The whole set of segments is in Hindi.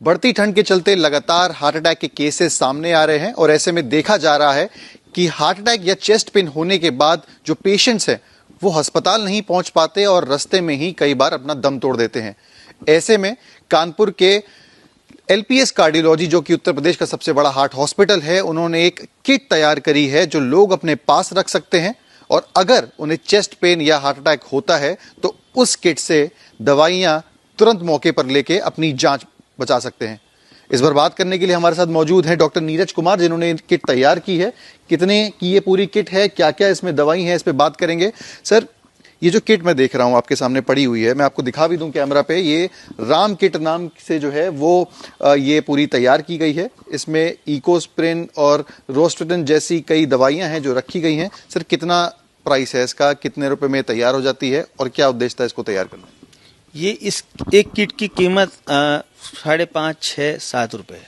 बढ़ती ठंड के चलते लगातार हार्ट अटैक के केसेस सामने आ रहे हैं और ऐसे में देखा जा रहा है कि हार्ट अटैक या चेस्ट पेन होने के बाद जो पेशेंट्स हैं वो अस्पताल नहीं पहुंच पाते और रास्ते में ही कई बार अपना दम तोड़ देते हैं। ऐसे में कानपुर के एलपीएस कार्डियोलॉजी, जो कि उत्तर प्रदेश का सबसे बड़ा हार्ट हॉस्पिटल है, उन्होंने एक किट तैयार करी है जो लोग अपने पास रख सकते हैं और अगर उन्हें चेस्ट पेन या हार्ट अटैक होता है तो उस किट से दवाइयां तुरंत मौके पर लेके अपनी जांच बचा सकते हैं। इस बार बात करने के लिए हमारे साथ मौजूद हैं डॉक्टर नीरज कुमार, जिन्होंने किट तैयार की है। कितने की ये पूरी किट है, क्या क्या इसमें दवाई है, इस पे बात करेंगे। सर, ये जो किट मैं देख रहा हूं आपके सामने पड़ी हुई है, मैं आपको दिखा भी दूं कैमरा पे, ये राम किट नाम से जो है वो ये पूरी तैयार की गई है। इसमें इकोस्प्रिन और रोस्टेटिन जैसी कई दवाइयां हैं जो रखी गई हैं। सर, कितना प्राइस है इसका, कितने रुपए में तैयार हो जाती है और क्या उद्देश्य था इसको तैयार करना? ये इस एक किट की कीमत 5.5, 6, 7 रुपये है।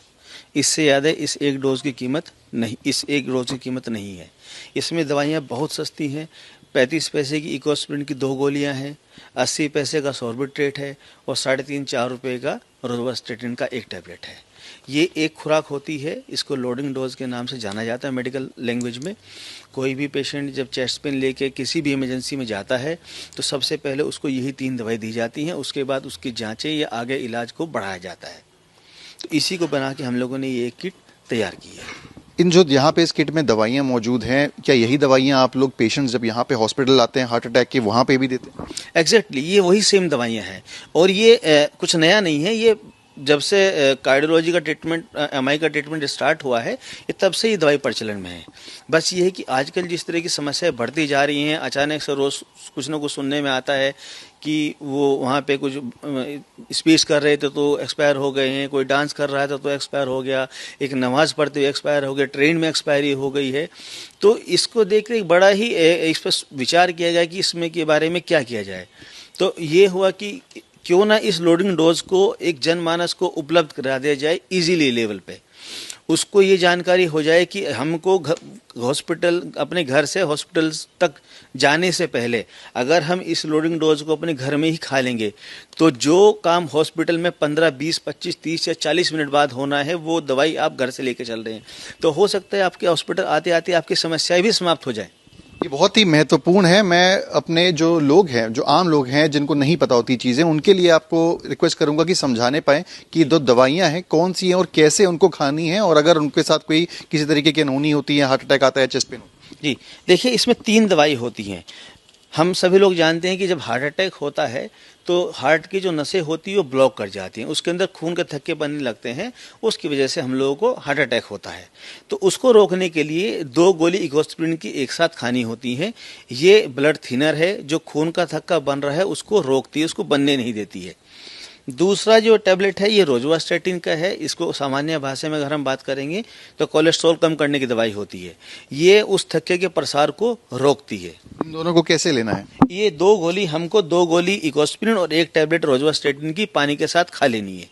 इससे ज़्यादा इस एक डोज की कीमत नहीं है। इसमें दवाइयाँ बहुत सस्ती हैं। 35 पैसे की इकोस्प्रिन की 2 गोलियां हैं, 80 पैसे का सॉर्बिट्रेट है और 3.5-4 रुपये का रोज़वास्टेटिन का एक टैबलेट है। ये एक खुराक होती है, इसको लोडिंग डोज के नाम से जाना जाता है मेडिकल लैंग्वेज में। कोई भी पेशेंट जब चेस्ट पेन लेके किसी भी इमरजेंसी में जाता है तो सबसे पहले उसको यही 3 दवाई दी जाती हैं, उसके बाद उसकी जांचें या आगे इलाज को बढ़ाया जाता है। तो इसी को बना के हम लोगों ने ये किट तैयार की है। इन जो यहाँ पे इस किट में दवाइयाँ मौजूद हैं, क्या यही दवाइयाँ आप लोग पेशेंट्स जब यहाँ पे हॉस्पिटल आते हैं हार्ट अटैक के, वहाँ पे भी देते हैं? एग्जैक्टली, ये वही सेम दवाइयाँ हैं और ये कुछ नया नहीं है। ये जब से कार्डियोलॉजी का ट्रीटमेंट, एमआई का ट्रीटमेंट स्टार्ट हुआ है, ये तब से ये दवाई प्रचलन में है। बस ये है कि आजकल जिस तरह की समस्याएं बढ़ती जा रही हैं, अचानक से रोज़ कुछ ना कुछ सुनने में आता है कि वो वहाँ पे कुछ स्पीच कर रहे थे तो एक्सपायर हो गए हैं, कोई डांस कर रहा था तो एक्सपायर हो गया, एक नमाज़ पढ़ते हुए एक्सपायर हो गया, ट्रेन में एक्सपायरी हो गई है। तो इसको देख कर बड़ा ही इस पर विचार किया गया कि इसमें के बारे में क्या किया जाए। तो ये हुआ कि क्यों ना इस लोडिंग डोज को एक जनमानस को उपलब्ध करा दिया जाए इजीली लेवल पे। उसको ये जानकारी हो जाए कि हमको हॉस्पिटल, अपने घर से हॉस्पिटल तक जाने से पहले अगर हम इस लोडिंग डोज को अपने घर में ही खा लेंगे तो जो काम हॉस्पिटल में 15, 20, 25, 30 या 40 मिनट बाद होना है, वो दवाई आप घर से लेके चल रहे हैं। तो हो सकता है आपके हॉस्पिटल आते आते आपकी समस्याएं भी समाप्त हो जाए। ये बहुत ही महत्वपूर्ण है। मैं अपने जो लोग हैं, जो आम लोग हैं जिनको नहीं पता होती चीज़ें, उनके लिए आपको रिक्वेस्ट करूंगा कि समझाने पाएं कि दो दवाइयां हैं कौन सी हैं और कैसे उनको खानी है, और अगर उनके साथ कोई किसी तरीके की अनहोनी होती है, हार्ट अटैक आता है, चेस्ट पेन। जी देखिए, इसमें 3 दवाई होती हैं। हम सभी लोग जानते हैं कि जब हार्ट अटैक होता है तो हार्ट की जो नसें होती हैं वो ब्लॉक कर जाती हैं, उसके अंदर खून के थक्के बनने लगते हैं, उसकी वजह से हम लोगों को हार्ट अटैक होता है। तो उसको रोकने के लिए 2 गोली इकोस्प्रिन की एक साथ खानी होती हैं। ये ब्लड थिनर है, जो खून का थक्का बन रहा है उसको रोकती है, उसको बनने नहीं देती है। दूसरा जो टैबलेट है ये रोज़वास्टेटिन का है। इसको सामान्य भाषा में अगर हम बात करेंगे तो कोलेस्ट्रॉल कम करने की दवाई होती है। ये उस थक्के के प्रसार को रोकती है। इन दोनों को कैसे लेना है? ये 2 गोली हमको 2 गोली इकोस्प्रिन और 1 टैबलेट रोज़वास्टेटिन की पानी के साथ खा लेनी है।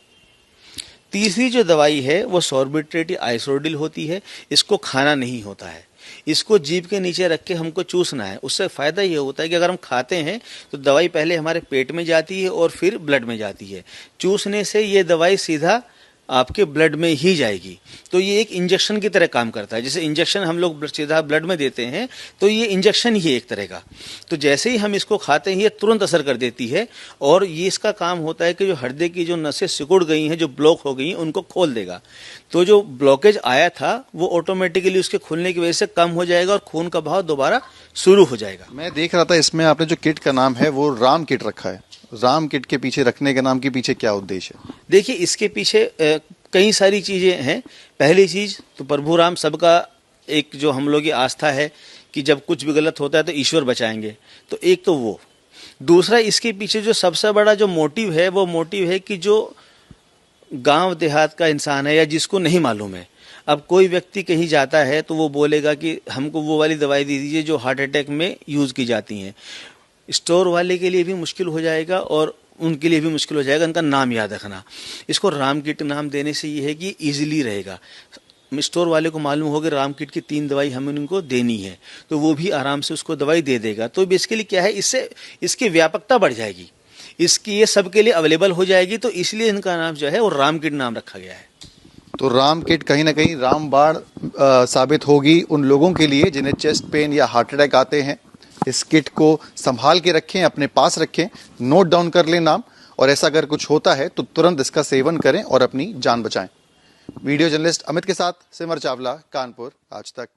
तीसरी जो दवाई है वो सॉर्बिट्रेट या आइसोडिल होती है। इसको खाना नहीं होता है, इसको जीभ के नीचे रख के हमको चूसना है। उससे फ़ायदा ये होता है कि अगर हम खाते हैं तो दवाई पहले हमारे पेट में जाती है और फिर ब्लड में जाती है। चूसने से ये दवाई सीधा आपके ब्लड में ही जाएगी। तो ये एक इंजेक्शन की तरह काम करता है। जैसे इंजेक्शन हम लोग सीधा ब्लड में देते हैं, तो ये इंजेक्शन ही है एक तरह का। तो जैसे ही हम इसको खाते हैं ये तुरंत असर कर देती है और ये इसका काम होता है कि जो हृदय की जो नसें सिकुड़ गई हैं, जो ब्लॉक हो गई हैं, उनको खोल देगा। तो जो ब्लॉकेज आया था वो ऑटोमेटिकली उसके खुलने की वजह से कम हो जाएगा और खून का बहाव दोबारा शुरू हो जाएगा। मैं देख रहा था इसमें आपने जो किट का नाम है वो राम किट रखा है। राम किट के पीछे रखने के नाम के पीछे क्या उद्देश्य है? देखिए, इसके पीछे कई सारी चीज़ें हैं। पहली चीज़ तो प्रभु राम सबका एक जो हम लोग की आस्था है कि जब कुछ भी गलत होता है तो ईश्वर बचाएंगे, तो एक तो वो। दूसरा, इसके पीछे जो सबसे बड़ा जो मोटिव है वो मोटिव है कि जो गांव देहात का इंसान है या जिसको नहीं मालूम है, अब कोई व्यक्ति कहीं जाता है तो वो बोलेगा कि हमको वो वाली दवाई दे दीजिए जो हार्ट अटैक में यूज़ की जाती हैं। स्टोर वाले के लिए भी मुश्किल हो जाएगा और उनके लिए भी मुश्किल हो जाएगा इनका नाम याद रखना। इसको राम किट नाम देने से ये है कि ईजिली रहेगा। स्टोर वाले को मालूम होगा राम किट की 3 दवाई हमें उनको देनी है, तो वो भी आराम से उसको दवाई दे देगा। तो बेसिकली क्या है, इससे इसकी व्यापकता बढ़ जाएगी। इसकी ये सबके लिए अवेलेबल हो जाएगी, तो इसलिए इनका नाम जो है वो राम किट नाम रखा गया है। तो राम किट कहीं ना कहीं रामबाण साबित होगी उन लोगों के लिए जिन्हें चेस्ट पेन या हार्ट अटैक आते हैं। इस किट को संभाल के रखें, अपने पास रखें, नोट डाउन कर लें नाम, और ऐसा अगर कुछ होता है तो तुरंत इसका सेवन करें और अपनी जान बचाएं। वीडियो जर्नलिस्ट अमित के साथ सिमर चावला, कानपुर, आज तक।